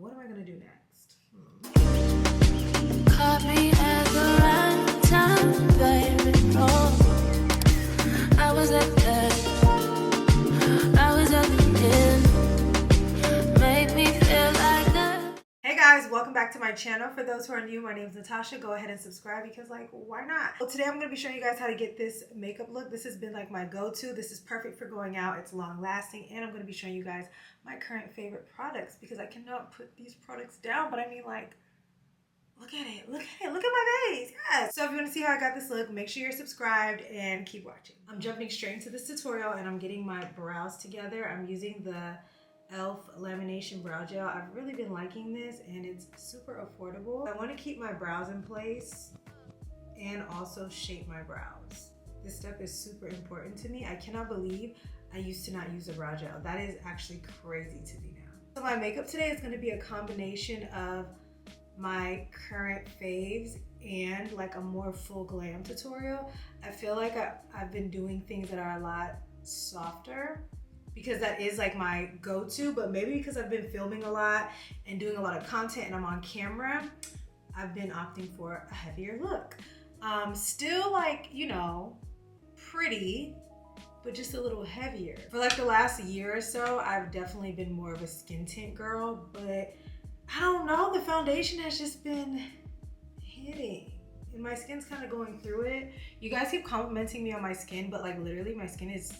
what am I gonna do next? Caught me at the right time, baby. Oh, I was at the end. Made me feel like that. Hey guys, welcome back to my channel. For those who are new, my name is Natasha. Go ahead and subscribe because like, why not? Well, today I'm gonna be showing you guys how to get this makeup look. This has been like my go-to. This is perfect for going out. It's long lasting, and I'm gonna be showing you guys my current favorite products because I cannot put these products down, but I mean like, look at it, look at it, look at my face, yes. So if you want to see how I got this look, make sure you're subscribed and keep watching. I'm jumping straight into this tutorial and I'm getting my brows together. I'm using the e.l.f. lamination brow gel. I've really been liking this and it's super affordable. I want to keep my brows in place and also shape my brows. This step is super important to me. I cannot believe I used to not use a brow gel. That is actually crazy to me now. So my makeup today is going to be a combination of my current faves and like a more full glam tutorial. I feel like I've been doing things that are a lot softer because that is like my go-to, but maybe because I've been filming a lot and doing a lot of content and I'm on camera, I've been opting for a heavier look. Still like, you know, pretty, but just a little heavier. For like the last year or so, I've definitely been more of a skin tint girl, but I don't know, the foundation has just been hitting and my skin's kind of going through it. You guys keep complimenting me on my skin, but like literally my skin is,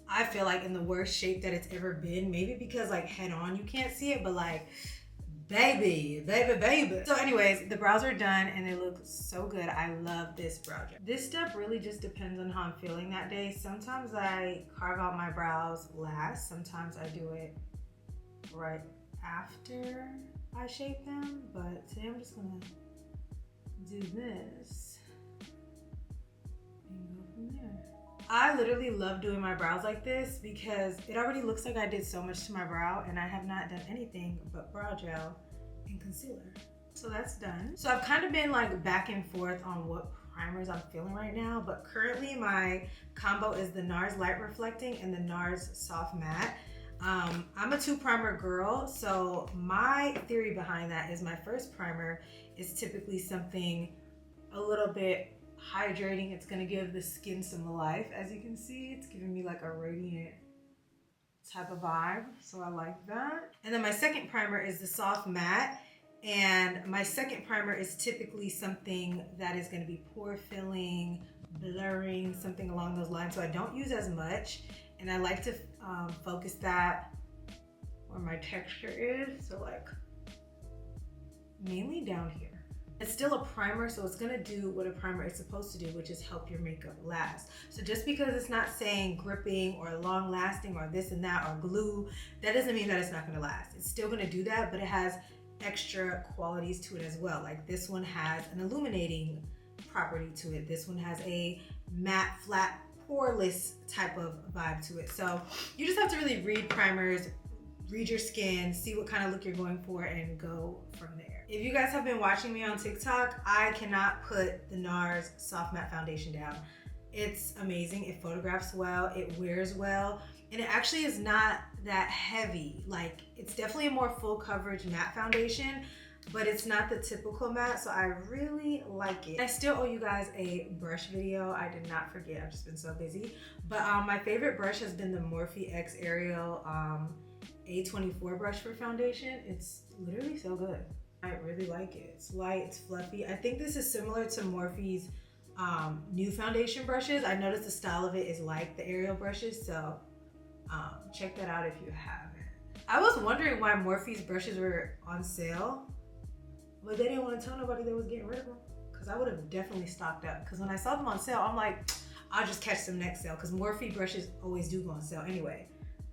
I feel like in the worst shape that it's ever been. Maybe because like head on you can't see it, but like baby. So anyways, the brows are done and they look so good. I love this brow gel. This step really just depends on how I'm feeling that day. Sometimes I carve out my brows last. Sometimes I do it right after I shape them, but today I'm just gonna do this and go from there. I literally love doing my brows like this because it already looks like I did so much to my brow and I have not done anything but brow gel and concealer. So that's done. So I've kind of been like back and forth on what primers I'm feeling right now, but currently my combo is the NARS Light Reflecting and the NARS Soft Matte. I'm a 2 primer girl, so my theory behind that is my first primer is typically something a little bit hydrating. It's gonna give the skin some life. As you can see, it's giving me like a radiant type of vibe, so I like that. And then my second primer is the Soft Matte, and my second primer is typically something that is gonna be pore filling, blurring, something along those lines, so I don't use as much. And I like to focus that where my texture is, so like mainly down here. It's still a primer, so it's gonna do what a primer is supposed to do, which is help your makeup last. So just because it's not saying gripping or long lasting or this and that or glue, that doesn't mean that it's not gonna last. It's still gonna do that, but it has extra qualities to it as well. Like this one has an illuminating property to it. This one has a matte, flat, poreless type of vibe to it. So you just have to really read primers, read your skin, see what kind of look you're going for, and go from there. If you guys have been watching me on TikTok, I cannot put the NARS Soft Matte Foundation down. It's amazing. It photographs well, it wears well, and it actually is not that heavy. Like, it's definitely a more full coverage matte foundation, but it's not the typical matte, so I really like it. I still owe you guys a brush video. I did not forget, I've just been so busy. But my favorite brush has been the Morphe X Ariel A24 brush for foundation. It's literally so good. I really like it. It's light, it's fluffy. I think this is similar to Morphe's new foundation brushes. I noticed the style of it is like the Ariel brushes, so check that out if you haven't. I was wondering why Morphe's brushes were on sale, but they didn't want to tell nobody they was getting rid of them, because I would have definitely stocked up. Because when I saw them on sale, I'm like, I'll just catch them next sale, because Morphe brushes always do go on sale anyway.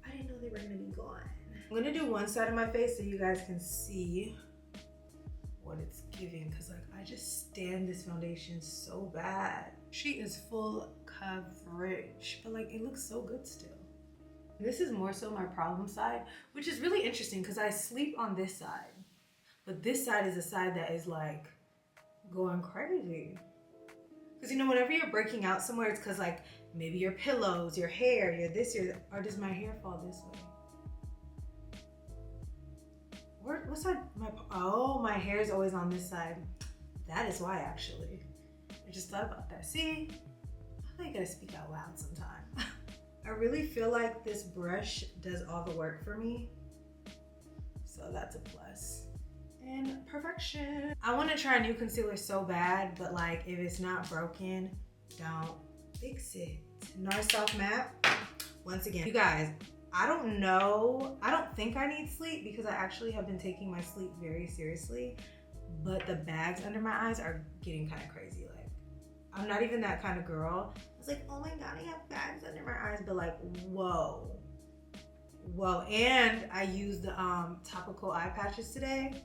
I didn't know they were gonna be gone. I'm gonna do one side of my face so you guys can see what it's giving, because like I just stand this foundation so bad. She is full coverage, but like it looks so good still. This is more so my problem side, which is really interesting because I sleep on this side. But this side is the side that is like going crazy. Because you know, whenever you're breaking out somewhere, it's because like maybe your pillows, your hair, your this, your, or does my hair fall this way? what side? My hair is always on this side. That is why, actually. I just thought about that. See, I think I gotta speak out loud sometime. I really feel like this brush does all the work for me. So that's a plus. And perfection. I wanna try a new concealer so bad, but like if it's not broken, don't fix it. NARS Soft Matte. Once again, you guys, I don't know. I don't think I need sleep because I actually have been taking my sleep very seriously, but the bags under my eyes are getting kind of crazy. Like, I'm not even that kind of girl. It's like, oh my God, I have bags under my eyes, but like, whoa. Whoa, and I used the topical eye patches today.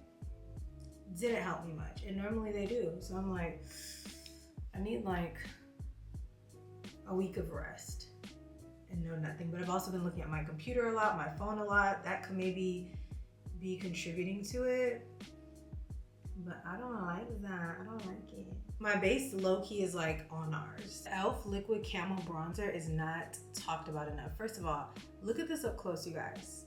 Didn't help me much, and normally they do. So I'm like, I need like a week of rest and no nothing. But I've also been looking at my computer a lot, my phone a lot. That could maybe be contributing to it. But I don't like that. I don't like it. My base low-key is like on ours. e.l.f. Liquid Camo Bronzer is not talked about enough. First of all, look at this up close, you guys.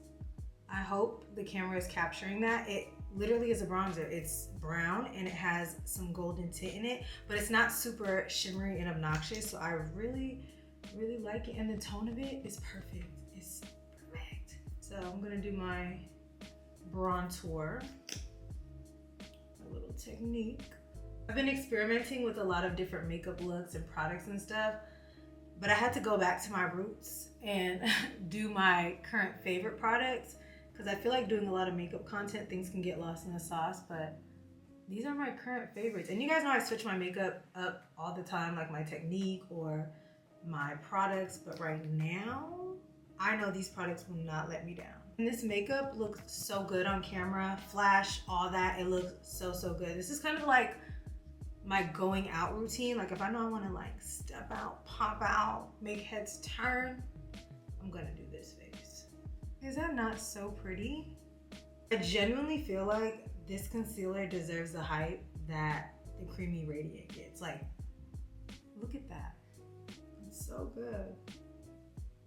I hope the camera is capturing that. It literally is a bronzer. It's brown and it has some golden tint in it, but it's not super shimmery and obnoxious. So I really, really like it. And the tone of it is perfect. It's perfect. So I'm gonna do my bronzer. A little technique. I've been experimenting with a lot of different makeup looks and products and stuff, but I had to go back to my roots and do my current favorite products because I feel like doing a lot of makeup content, things can get lost in the sauce, but these are my current favorites. And you guys know I switch my makeup up all the time, like my technique or my products, but right now, I know these products will not let me down. And this makeup looks so good on camera, flash, all that. It looks so, so good. This is kind of like my going out routine. Like if I know I wanna like step out, pop out, make heads turn, I'm gonna do this face. Is that not so pretty? I genuinely feel like this concealer deserves the hype that the Creamy Radiant gets. Like, look at that. It's so good.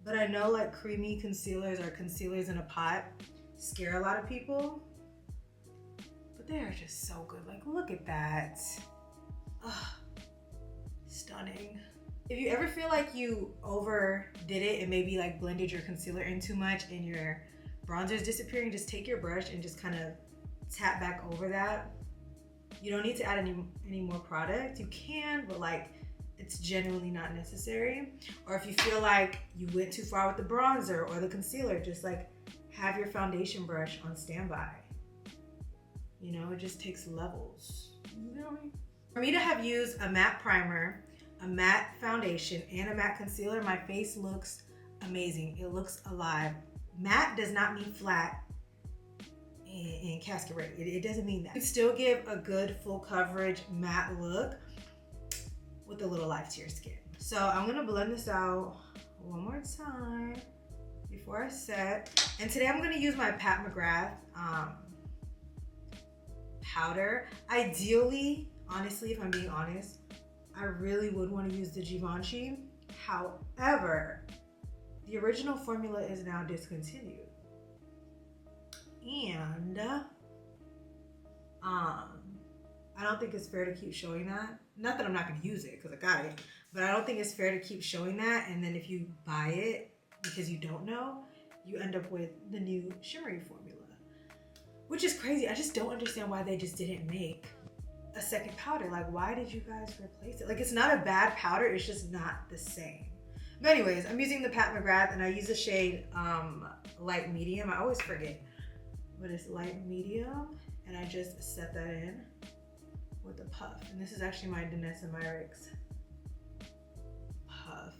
But I know like creamy concealers or concealers in a pot scare a lot of people, but they are just so good. Like, look at that. Ugh, stunning. If you ever feel like you overdid it and maybe like blended your concealer in too much and your bronzer is disappearing, just take your brush and just kind of tap back over that. You don't need to add any more product. You can, but like, it's genuinely not necessary. Or if you feel like you went too far with the bronzer or the concealer, just like have your foundation brush on standby. You know, it just takes levels. You know what I mean? For me to have used a matte primer, a matte foundation, and a matte concealer, my face looks amazing. It looks alive. Matte does not mean flat and casket ready. It doesn't mean that. You still give a good full coverage matte look with a little life to your skin. So I'm gonna blend this out one more time before I set. And today I'm gonna use my Pat McGrath powder. Ideally, honestly, if I'm being honest, I really would wanna use the Givenchy. However, the original formula is now discontinued. And I don't think it's fair to keep showing that. Not that I'm not gonna use it, because I got it, but I don't think it's fair to keep showing that, and then if you buy it because you don't know, you end up with the new shimmery formula, which is crazy. I just don't understand why they just didn't make a second powder. Like, why did you guys replace it? Like, it's not a bad powder, it's just not the same. But anyways, I'm using the Pat McGrath, and I use the shade light medium. I always forget, but it's light medium, and I just set that in with a puff. And this is actually my Danessa Myricks puff.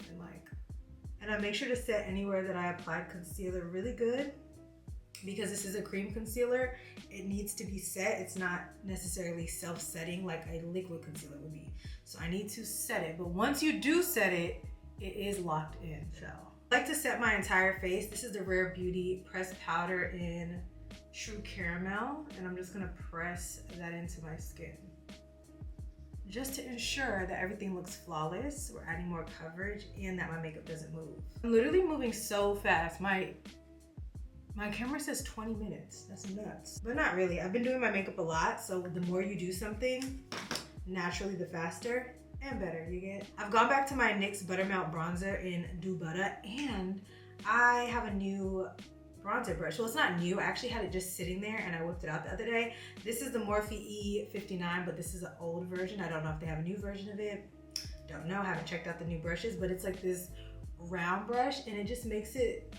And I make sure to set anywhere that I applied concealer really good, because this is a cream concealer. It needs to be set. It's not necessarily self-setting like a liquid concealer would be. So I need to set it. But once you do set it, it is locked in. So I like to set my entire face. This is the Rare Beauty pressed powder in True Caramel, and I'm just gonna press that into my skin, just to ensure that everything looks flawless. We're adding more coverage and that my makeup doesn't move. I'm literally moving so fast. My My camera says 20 minutes. That's nuts. But not really. I've been doing my makeup a lot, so the more you do something, naturally the faster and better you get. I've gone back to my NYX Buttermelt bronzer in Do Butter, and I have a new bronzer brush. Well, it's not new. I actually had it just sitting there and I whipped it out the other day. This is the Morphe E59, but this is an old version. I don't know if they have a new version of it. Don't know. I haven't checked out the new brushes, but it's like this round brush, and it just makes it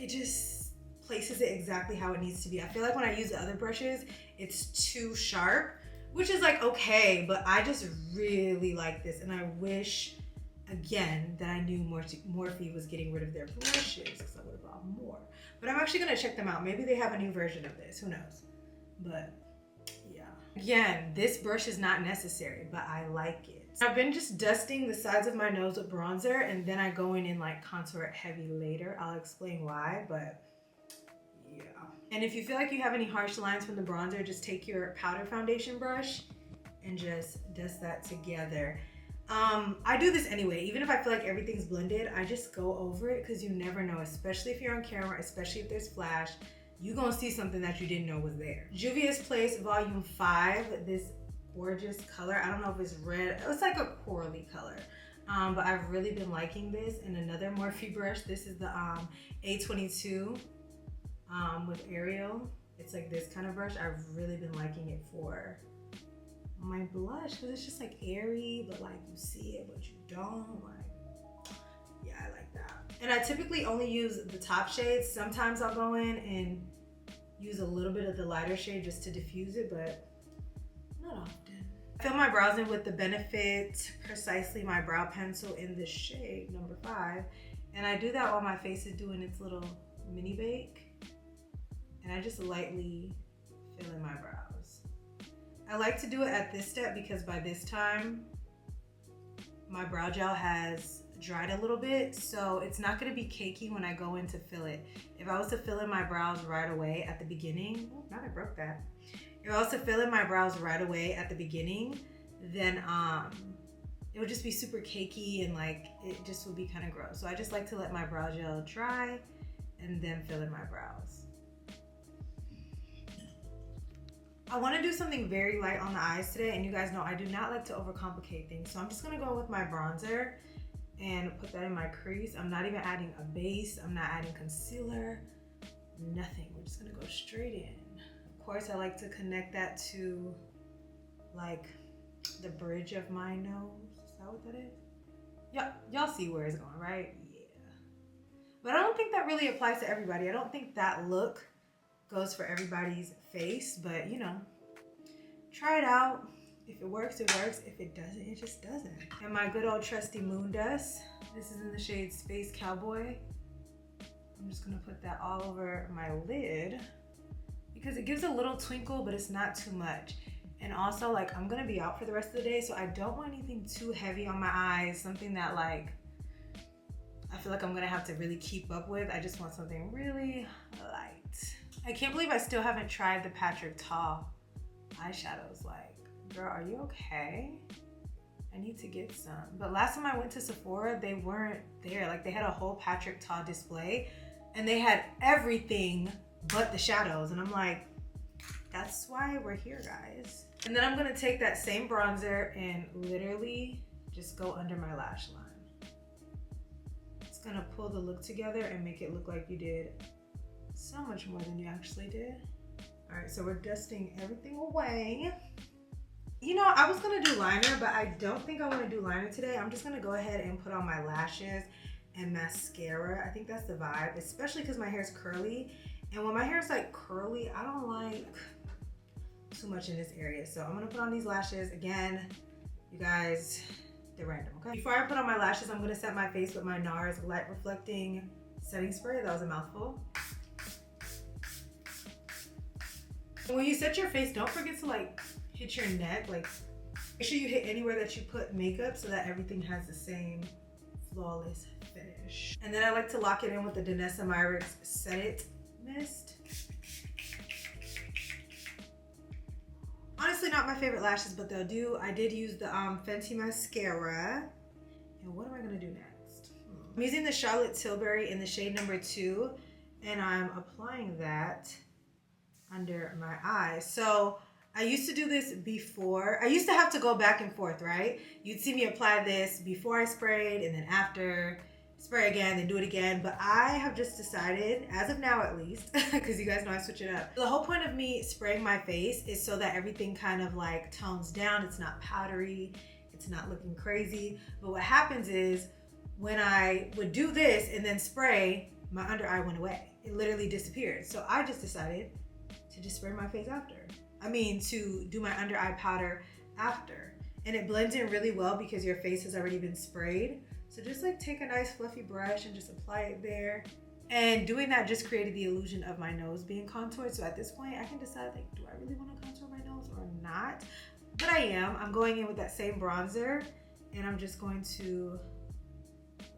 just places it exactly how it needs to be. I feel like when I use the other brushes, it's too sharp, which is like okay, but I just really like this, and I wish, again, that I knew Morphe was getting rid of their brushes, because I would have bought more. But I'm actually gonna check them out. Maybe they have a new version of this, who knows? But yeah. Again, this brush is not necessary, but I like it. I've been just dusting the sides of my nose with bronzer, and then I go in and like contour it heavy later. I'll explain why, but yeah. And if you feel like you have any harsh lines from the bronzer, just take your powder foundation brush and just dust that together. I do this anyway. Even if I feel like everything's blended, I just go over it, because you never know, especially if you're on camera, especially if there's flash, you're gonna see something that you didn't know was there. Juvia's Place Volume 5, this gorgeous color. I don't know if it's red. It's like a corally color. But I've really been liking this. And another Morphe brush. This is the A22 with Ariel. It's like this kind of brush. I've really been liking it for my blush, because it's just like airy, but like you see it, but you don't. Like, yeah, I like that. And I typically only use the top shades. Sometimes I'll go in and use a little bit of the lighter shade just to diffuse it, but not often. I fill my brows in with the Benefit Precisely My Brow Pencil in the shade number 5. And I do that while my face is doing its little mini bake. And I just lightly fill in my brows. I like to do it at this step because by this time, my brow gel has dried a little bit, so it's not gonna be cakey when I go in to fill it. If I was to fill in my brows right away at the beginning, oh, now I broke that. If I was to fill in my brows right away at the beginning, then it would just be super cakey and like it just would be kind of gross. So I just like to let my brow gel dry and then fill in my brows. I want to do something very light on the eyes today, and you guys know I do not like to overcomplicate things. So I'm just gonna go with my bronzer and put that in my crease. I'm not even adding a base. I'm not adding concealer, nothing. We're just gonna go straight in. Of course, I like to connect that to like the bridge of my nose. Is that what that is? Y'all see where it's going, right? Yeah. But I don't think that really applies to everybody. I don't think that look goes for everybody's face, but you know, try it out. If it works, it works. If it doesn't, it just doesn't. And my good old trusty moon dust. This is in the shade Space Cowboy. I'm just gonna put that all over my lid because it gives a little twinkle, but it's not too much. And also, like, I'm gonna be out for the rest of the day, so I don't want anything too heavy on my eyes, something that like I feel like I'm gonna have to really keep up with. I just want something really light. I can't believe I still haven't tried the Patrick Ta eyeshadows. Like, girl, are you okay? I need to get some. But last time I went to Sephora, they weren't there. Like, they had a whole Patrick Ta display and they had everything but the shadows. And I'm like, that's why we're here, guys. And then I'm gonna take that same bronzer and literally just go under my lash line. It's gonna pull the look together and make it look like you did so much more than you actually did. All right, so we're dusting everything away. You know, I was gonna do liner, but I don't think I wanna do liner today. I'm just gonna go ahead and put on my lashes and mascara. I think that's the vibe, especially because my hair is curly. And when my hair is like curly, I don't like too much in this area. So I'm gonna put on these lashes. Again, you guys, they're random, okay? Before I put on my lashes, I'm gonna set my face with my NARS Light Reflecting Setting Spray. That was a mouthful. When you set your face, don't forget to like hit your neck. Like, make sure you hit anywhere that you put makeup so that everything has the same flawless finish. And then I like to lock it in with the Danessa Myricks Set It Mist. Honestly, not my favorite lashes, but they'll do. I did use the Fenty mascara. And what am I gonna do next? I'm using the Charlotte Tilbury in the shade number 2, and I'm applying that under my eye. So I used to do this before. I used to have to go back and forth, right? You'd see me apply this before I sprayed and then after, spray again, then do it again. But I have just decided, as of now at least, because you guys know I switch it up. The whole point of me spraying my face is so that everything kind of like tones down. It's not powdery, it's not looking crazy. But what happens is when I would do this and then spray, my under eye went away. It literally disappeared. So I just decided to just spray my face after. To do my under eye powder after. And it blends in really well because your face has already been sprayed. So just like take a nice fluffy brush and just apply it there. And doing that just created the illusion of my nose being contoured. So at this point I can decide, like, do I really want to contour my nose or not? But I am. I'm going in with that same bronzer and I'm just going to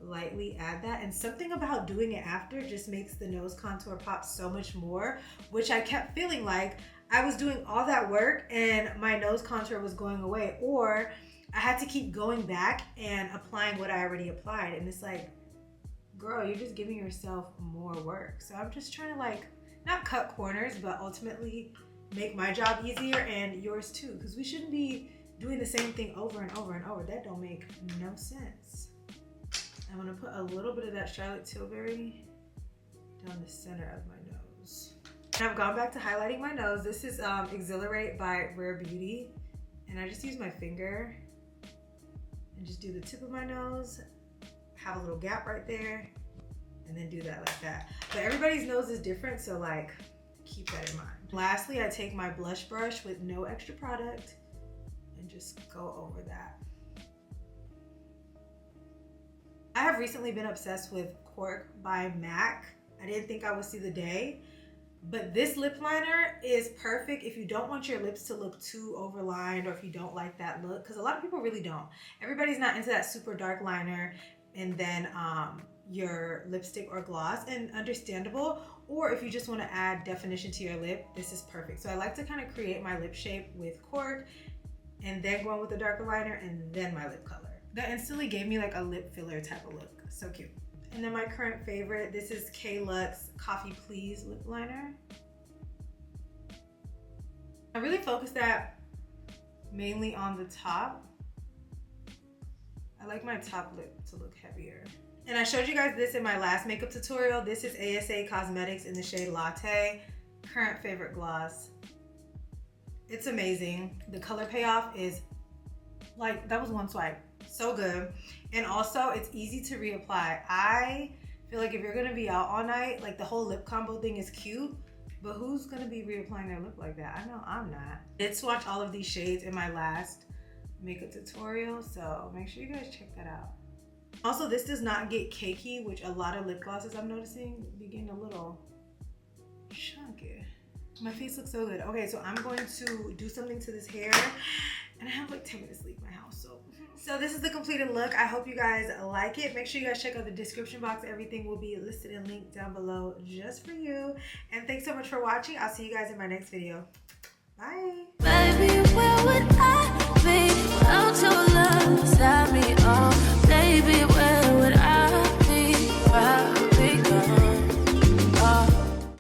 lightly add that. And something about doing it after just makes the nose contour pop so much more, which I kept feeling like I was doing all that work and my nose contour was going away, or I had to keep going back and applying what I already applied. And it's like, girl, you're just giving yourself more work. So I'm just trying to, like, not cut corners, but ultimately make my job easier and yours too, because we shouldn't be doing the same thing over and over and over. That don't make no sense. I'm gonna put a little bit of that Charlotte Tilbury down the center of my nose. And I've gone back to highlighting my nose. This is Exhilarate by Rare Beauty. And I just use my finger and just do the tip of my nose, have a little gap right there, and then do that like that. But everybody's nose is different, so like, keep that in mind. Lastly, I take my blush brush with no extra product and just go over that. I have recently been obsessed with Cork by MAC. I didn't think I would see the day, but this lip liner is perfect if you don't want your lips to look too overlined, or if you don't like that look, because a lot of people really don't. Everybody's not into that super dark liner and then your lipstick or gloss, and understandable. Or if you just want to add definition to your lip, this is perfect. So I like to kind of create my lip shape with Cork and then go on with the darker liner and then my lip color. That instantly gave me like a lip filler type of look. So cute. And then my current favorite, this is K-Lux Coffee Please lip liner. I really focused that mainly on the top. I like my top lip to look heavier. And I showed you guys this in my last makeup tutorial. This is ASA Cosmetics in the shade Latte. Current favorite gloss. It's amazing. The color payoff is like, that was one swipe. So good. And also it's easy to reapply. I feel like if you're gonna be out all night, like the whole lip combo thing is cute, but who's gonna be reapplying their lip like that? I know I'm not. I did swatch all of these shades in my last makeup tutorial, so make sure you guys check that out. Also, this does not get cakey, which a lot of lip glosses I'm noticing be getting a little chunky. My face looks so good. Okay, so I'm going to do something to this hair, and I have like 10 minutes to leave my house, so this is the completed look. I hope you guys like it. Make sure you guys check out the description box. Everything will be listed and linked down below just for you. And thanks so much for watching. I'll see you guys in my next video. Bye.